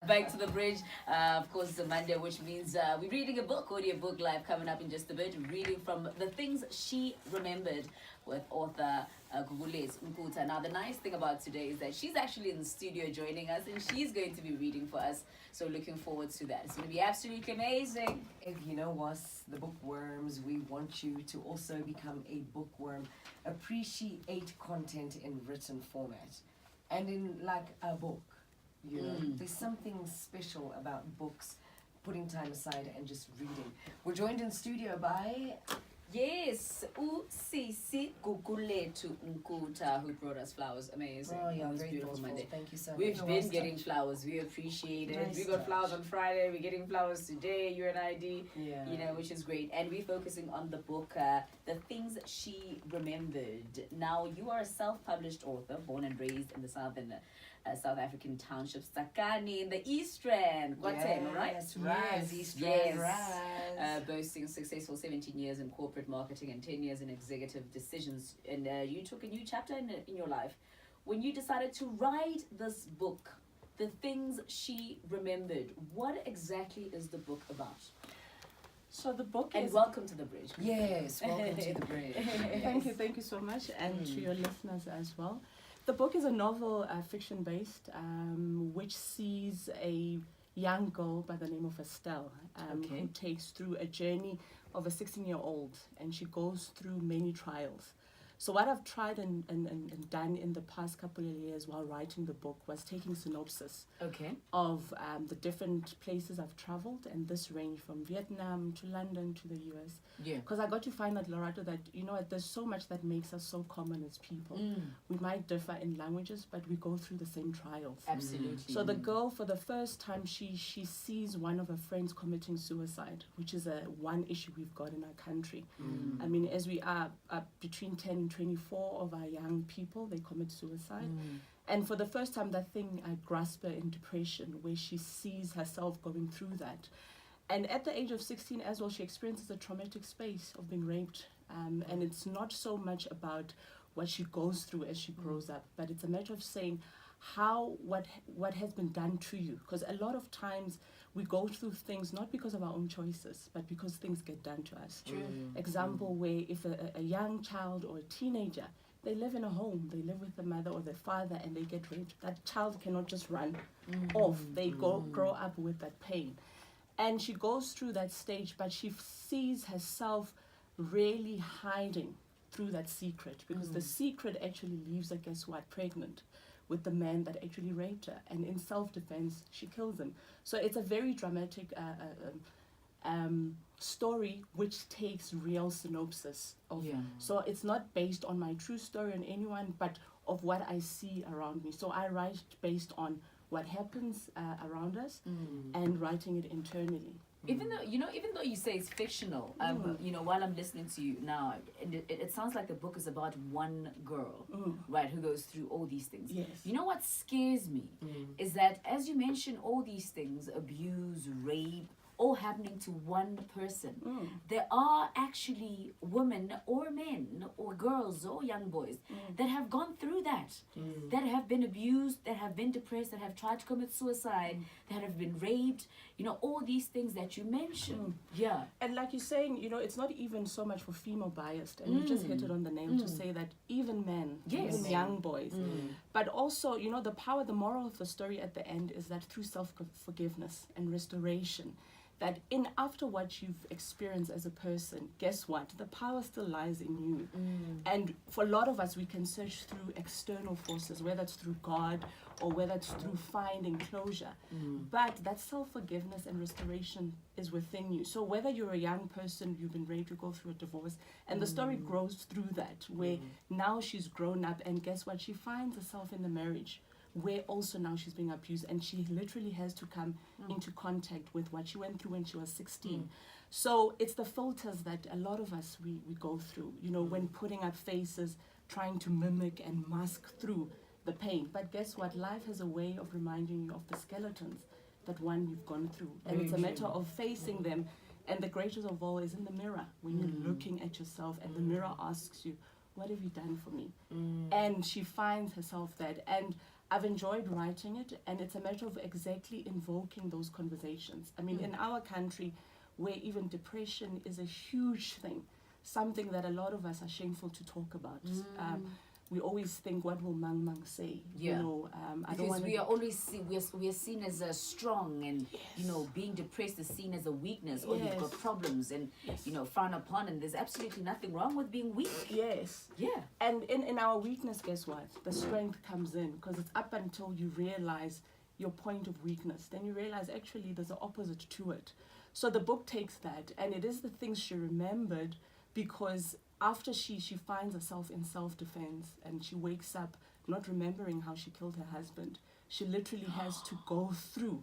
Back to the bridge. Of course, it's a Monday, which means we're reading a book, audio book live coming up in just a bit. Reading from The Things She Remembered with author Gugulethu Nomaswazi. Now, the nice thing about today is that she's actually in the studio joining us and she's going to be reading for us. So, looking forward to that. It's going to be absolutely amazing. If you know us, the bookworms, we want you to also become a bookworm. Appreciate content in written format and in like a book. You know, there's something special about books, putting time aside and just reading. We're joined in studio by Yes, Usisi Gugulethu Nomaswazi, who brought us flowers. Amazing. Oh, yeah, It was very beautiful thoughtful. Monday. Thank you so much. We've been getting flowers. We appreciate it. Nice We got touch. flowers on Friday. We're getting flowers today. UNID. Yeah. You know, which is great. And we're focusing on the book, The Things She Remembered. Now, you are a self-published author, born and raised in the southern South African township Sakani in the East Rand. Guatemala, right? Yes, East Yes. Rand. Boasting successful 17 years in corporate marketing and 10 years in executive decisions. And you took a new chapter in your life when you decided to write this book, The Things She Remembered. What exactly is the book about? So the book And is... welcome to the bridge. Yes, welcome to the bridge. Thank you so much, and to your listeners as well. The book is a novel, fiction-based, which sees a young girl by the name of Estelle, who takes through a journey of a 16-year-old, and she goes through many trials. So what I've tried and done in the past couple of years while writing the book was taking synopsis of the different places I've traveled, and this range from Vietnam to London to the US. Yeah. Because I got to find out, Loretta, that, you know, there's so much that makes us so common as people. We might differ in languages, but we go through the same trials. Absolutely. So the girl, for the first time, she sees one of her friends committing suicide, which is one issue we've got in our country. I mean, as we are between 10 and 24 of our young people, they commit suicide. And for the first time, that thing, I grasp her in depression, where she sees herself going through that. And at the age of 16 as well, she experiences a traumatic space of being raped. And it's not so much about what she goes through as she grows up, but it's a matter of saying what has been done to you. Because a lot of times we go through things not because of our own choices, but because things get done to us. Example where if a young child or a teenager, they live in a home, they live with the mother or the father, and they get raped, that child cannot just run off. They grow up with that pain. And she goes through that stage, but she sees herself really hiding through that secret, because the secret actually leaves her, guess what, pregnant with the man that actually raped her. And in self-defense, she kills him. So it's a very dramatic story which takes real synopsis of. So it's not based on my true story on anyone, but of what I see around me. So I write based on what happens around us and writing it internally. Even though you say it's fictional, you know, while I'm listening to you now, it sounds like the book is about one girl, right, who goes through all these things. Yes. You know what scares me is that, as you mention all these things, abuse, rape, all happening to one person, there are actually women or men or girls or young boys that have gone through that, that have been abused, that have been depressed, that have tried to commit suicide, that have been raped, you know, all these things that you mentioned. And like you're saying, you know, it's not even so much for female biased, and you just hit it on the name to say that even men, even young boys, but also, you know, the moral of the story at the end is that through self-forgiveness and restoration, that in after what you've experienced as a person, guess what? The power still lies in you. And for a lot of us, we can search through external forces, whether it's through God or whether it's through finding closure. But that self-forgiveness and restoration is within you. So whether you're a young person, you've been ready to go through a divorce, and the story grows through that, where now she's grown up, and guess what? She finds herself in the marriage where also now she's being abused, and she literally has to come into contact with what she went through when she was 16. So it's the filters that a lot of us, we go through, you know, when putting up faces, trying to mimic and mask through the pain. But guess what? Life has a way of reminding you of the skeletons that you've gone through. And it's a matter of facing them. And the greatest of all is in the mirror, when you're looking at yourself and the mirror asks you, what have you done for me? And she finds herself that. And I've enjoyed writing it, and it's a matter of exactly invoking those conversations. I mean, in our country, where even depression is a huge thing, something that a lot of us are shameful to talk about. We always think, what will Mang say? Yeah. You know, I don't Because want we are always we are seen as strong, and you know, being depressed is seen as a weakness, or you've got problems, and you know, frowned upon. And there's absolutely nothing wrong with being weak. Yes. Yeah. And in our weakness, guess what? The strength comes in, because it's up until you realize your point of weakness. Then you realize actually there's an opposite to it. So the book takes that, and it is the things she remembered, because after she finds herself in self-defense and she wakes up not remembering how she killed her husband, she literally has to go through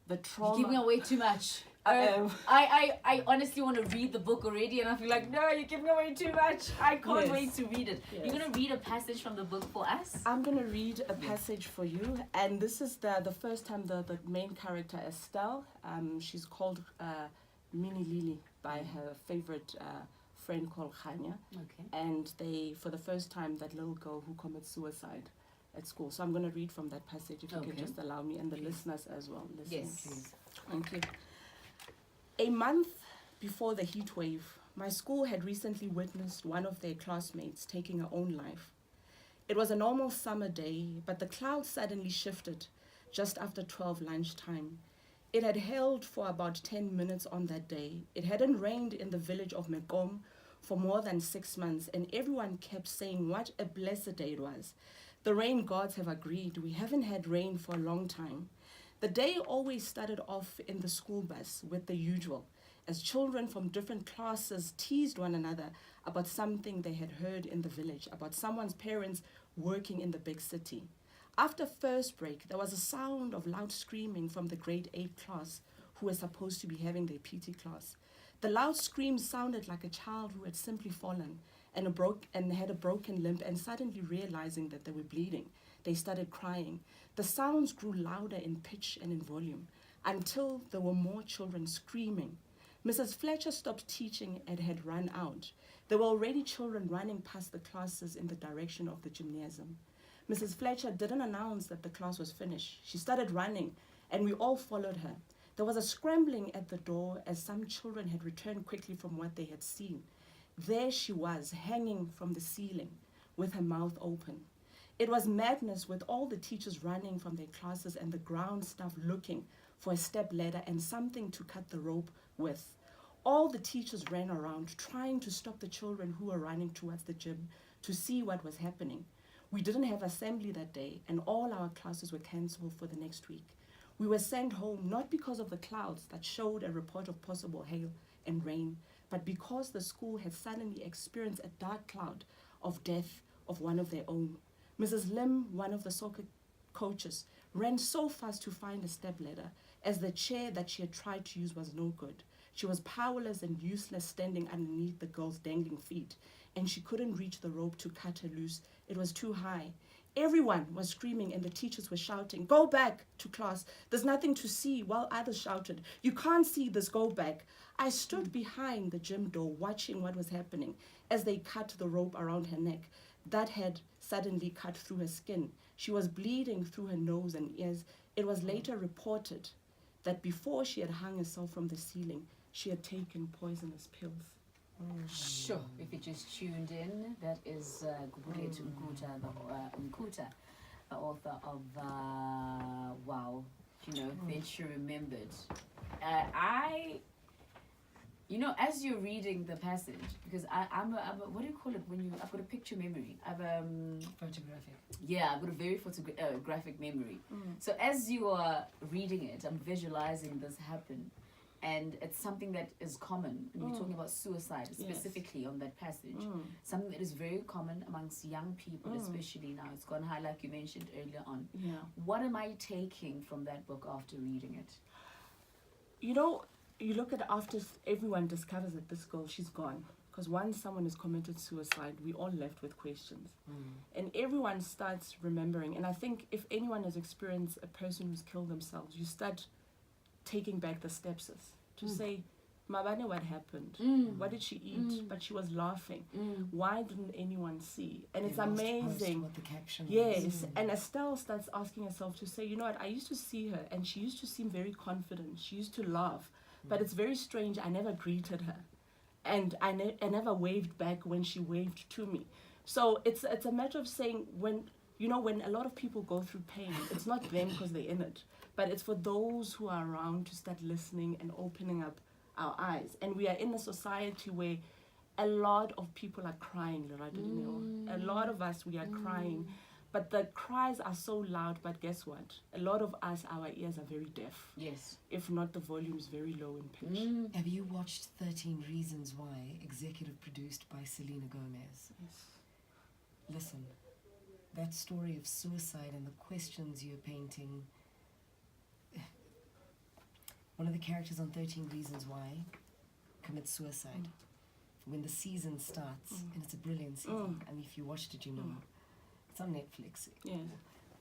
the trauma. You're giving away too much. I honestly want to read the book already, and I feel like, no, you're giving away too much. I can't wait to read it. Yes. You're going to read a passage from the book for us? I'm going to read a passage for you, and this is the first time the main character, Estelle, she's called Mini Lily by her favorite friend called Khanya. Okay. And they, for the first time, that little girl who commits suicide at school. So I'm going to read from that passage, if you can just allow me, and the listeners as well. Yes, please. Thank you. A month before the heat wave, my school had recently witnessed one of their classmates taking her own life. It was a normal summer day, but the clouds suddenly shifted just after 12 lunchtime. It had hailed for about 10 minutes on that day. It hadn't rained in the village of Mekom for more than 6 months, and everyone kept saying what a blessed day it was. The rain gods have agreed. We haven't had rain for a long time. The day always started off in the school bus with the usual, as children from different classes teased one another about something they had heard in the village, about someone's parents working in the big city. After first break, there was a sound of loud screaming from the grade 8 class, who were supposed to be having their PT class. The loud scream sounded like a child who had simply fallen and had a broken limb, and suddenly realizing that they were bleeding, they started crying. The sounds grew louder in pitch and in volume until there were more children screaming. Mrs. Fletcher stopped teaching and had run out. There were already children running past the classes in the direction of the gymnasium. Mrs. Fletcher didn't announce that the class was finished. She started running, and we all followed her. There was a scrambling at the door as some children had returned quickly from what they had seen. There she was, hanging from the ceiling, with her mouth open. It was madness, with all the teachers running from their classes and the ground staff looking for a step ladder and something to cut the rope with. All the teachers ran around, trying to stop the children who were running towards the gym to see what was happening. We didn't have assembly that day, and all our classes were cancelled for the next week. We were sent home not because of the clouds that showed a report of possible hail and rain, but because the school had suddenly experienced a dark cloud of death of one of their own. Mrs. Lim, one of the soccer coaches, ran so fast to find a stepladder, as the chair that she had tried to use was no good. She was powerless and useless, standing underneath the girl's dangling feet, and she couldn't reach the rope to cut her loose. It was too high. Everyone was screaming, and the teachers were shouting, "Go back to class. There's nothing to see," while others shouted, "You can't see this, go back." I stood behind the gym door watching what was happening as they cut the rope around her neck that had suddenly cut through her skin. She was bleeding through her nose and ears. It was later reported that before she had hung herself from the ceiling, she had taken poisonous pills. Sure. If you just tuned in, that is Gugulethu Nomaswazi, the author of Wow. Then she remembered. As you're reading the passage, because I'm a what do you call it when I've got a picture memory. I've Photographic. Yeah, I've got a very graphic memory. So as you are reading it, I'm visualizing this happen. And it's something that is common. And you're talking about suicide, specifically on that passage. Something that is very common amongst young people, especially now. It's gone high, like you mentioned earlier on. Yeah. What am I taking from that book after reading it? You look at after everyone discovers that this girl, she's gone. Because once someone has committed suicide, we all left with questions. And everyone starts remembering. And I think if anyone has experienced a person who's killed themselves, you start taking back the steps to say, Mabane, what happened? What did she eat? But she was laughing. Why didn't anyone see? And it's amazing. What the caption yes. was. And Estelle starts asking herself to say, you know what, I used to see her and she used to seem very confident. She used to laugh. But it's very strange, I never greeted her. And I never waved back when she waved to me. So it's a matter of saying, when a lot of people go through pain, it's not them because they're in it, but it's for those who are around to start listening and opening up our eyes. And we are in a society where a lot of people are crying, a lot of us, we are crying, but the cries are so loud. But guess what? A lot of us, our ears are very deaf. Yes. If not, the volume is very low in pitch. Have you watched 13 Reasons Why, executive produced by Selena Gomez? Yes. Listen, that story of suicide and the questions you're painting. One of the characters on 13 Reasons Why commits suicide when the season starts, and it's a brilliant season. And if you watched it, you know. It's on Netflix. Yes.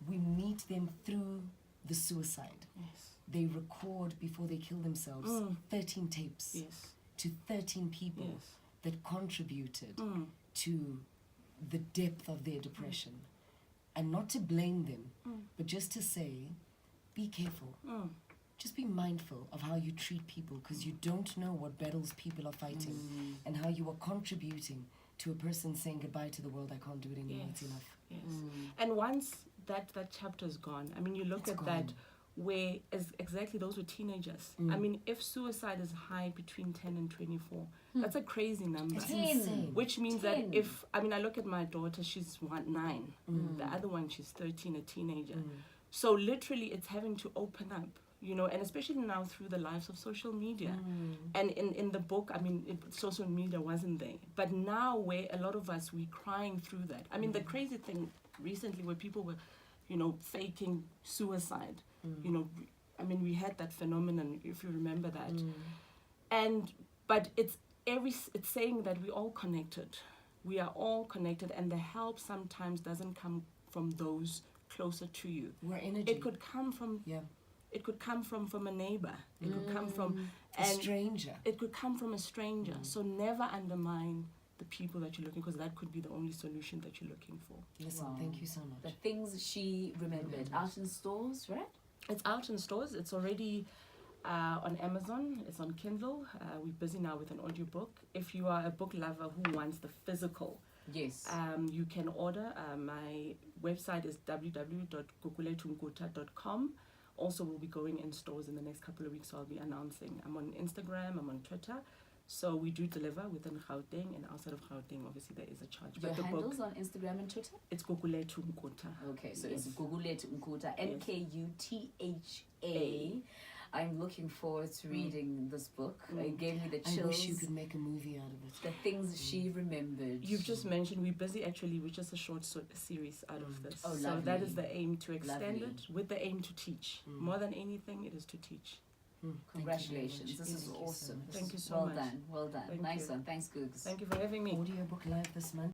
We meet them through the suicide. Yes. They record before they kill themselves 13 tapes Yes. to 13 people Yes. that contributed to the depth of their depression. And not to blame them, but just to say, be careful. Just be mindful of how you treat people, because you don't know what battles people are fighting and how you are contributing to a person saying goodbye to the world. I can't do it anymore. It's enough. Yes. And once that chapter is gone, I mean, you look at that where exactly those were teenagers. I mean, if suicide is high between 10 and 24, that's a crazy number. It's insane. Which means that I look at my daughter, she's 9. The other one, she's 13, a teenager. So literally it's having to open up, and especially now through the lives of social media. And in the book, I mean, social media wasn't there. But now where a lot of us, we're crying through that. I mean, the crazy thing recently where people were, faking suicide, I mean, we had that phenomenon, if you remember that. But it's saying that we're all connected. We are all connected, and the help sometimes doesn't come from those closer to you. We're energy. It could come from It could come from a neighbor. It could come from a stranger. It could come from a stranger. So never undermine the people that you're looking, because that could be the only solution that you're looking for. Listen, thank you so much. The things she remembered. Out in stores, right? It's out in stores. It's already on Amazon. It's on Kindle. We're busy now with an audiobook. If you are a book lover who wants the physical, yes, you can order. My website is www.gugulethu.com. Also, we'll be going in stores in the next couple of weeks, so I'll be announcing. I'm on Instagram, I'm on Twitter. So we do deliver within Gauteng, and outside of Gauteng, obviously there is a charge. Your handles on Instagram and Twitter? It's Gugulethu Nkutha. Okay, so it's Gugulethu Nkutha, Nkutha. I'm looking forward to reading this book. It gave me the chills. I wish you could make a movie out of it. The things she remembered. You've just mentioned we're busy actually with just a short series out of this. Oh, so lovely. that is the aim, to extend it with the aim to teach. More than anything, it is to teach. Congratulations. This is awesome. Thank you so well much. Well done. Thank Nice you. one. Thanks, Googs. Thank you for having me. Audiobook live this month.